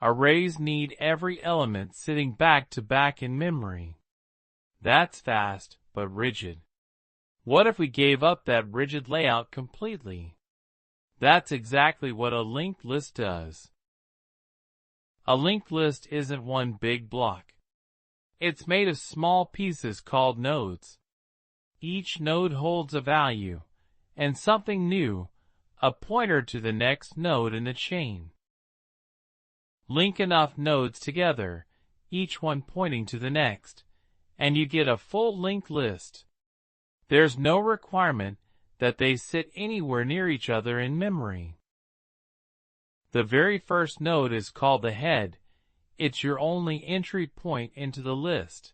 Arrays need every element sitting back to back in memory. That's fast, but rigid. What if we gave up that rigid layout completely? That's exactly what a linked list does. A linked list isn't one big block. It's made of small pieces called nodes. Each node holds a value, and something new, a pointer to the next node in the chain. Link enough nodes together, each one pointing to the next, and you get a full linked list. There's no requirement that they sit anywhere near each other in memory. The very first node is called the head. It's your only entry point into the list.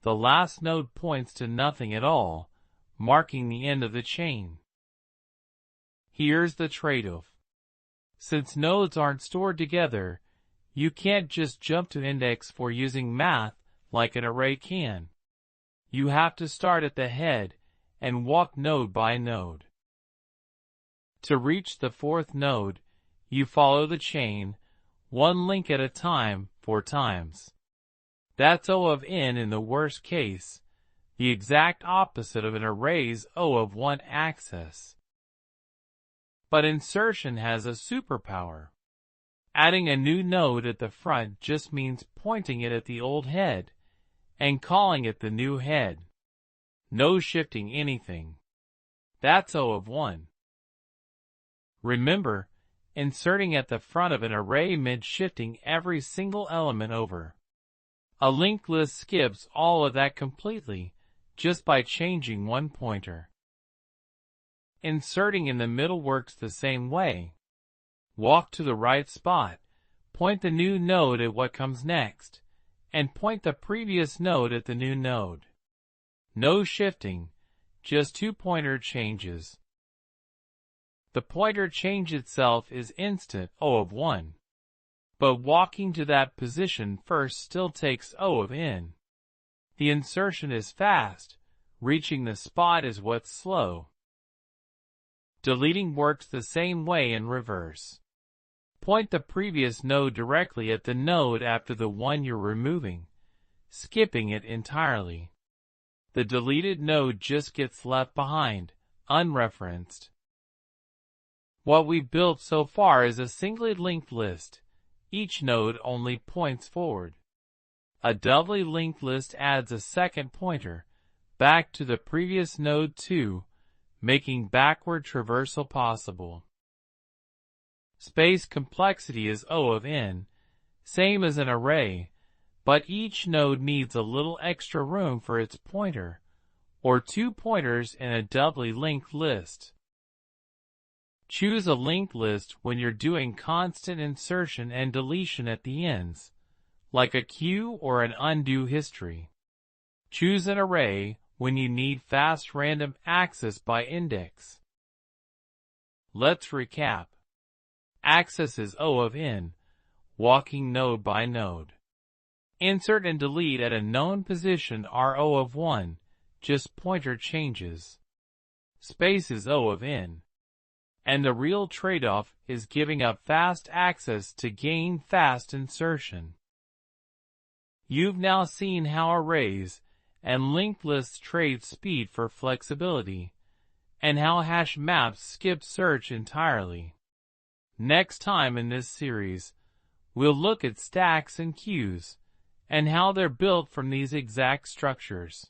The last node points to nothing at all, marking the end of the chain. Here's the trade-off. Since nodes aren't stored together, you can't just jump to index 4 using math like an array can. You have to start at the head and walk node by node. To reach the fourth node, you follow the chain, one link at a time, 4 times. That's O of n in the worst case, the exact opposite of an array's O of 1 access. But insertion has a superpower. Adding a new node at the front just means pointing it at the old head and calling it the new head. No shifting anything. That's O of 1. Remember, inserting at the front of an array meant shifting every single element over. A linked list skips all of that completely just by changing one pointer. Inserting in the middle works the same way. Walk to the right spot, point the new node at what comes next, and point the previous node at the new node. No shifting, just 2 pointer changes. The pointer change itself is instant O of 1. But walking to that position first still takes O of n. The insertion is fast, reaching the spot is what's slow. Deleting works the same way in reverse. Point the previous node directly at the node after the one you're removing, skipping it entirely. The deleted node just gets left behind, unreferenced. What we've built so far is a singly linked list. Each node only points forward. A doubly linked list adds a second pointer, back to the previous node too, making backward traversal possible. Space complexity is O of n, same as an array, but each node needs a little extra room for its pointer, or 2 pointers in a doubly linked list. Choose a linked list when you're doing constant insertion and deletion at the ends, like a queue or an undo history. Choose an array when you need fast random access by index. Let's recap. Access is O of n, walking node by node. Insert and delete at a known position are O of 1, just pointer changes. Space is O of n. And the real trade-off is giving up fast access to gain fast insertion. You've now seen how arrays and linked lists trade speed for flexibility, and how hash maps skip search entirely. Next time in this series, we'll look at stacks and queues, and how they're built from these exact structures.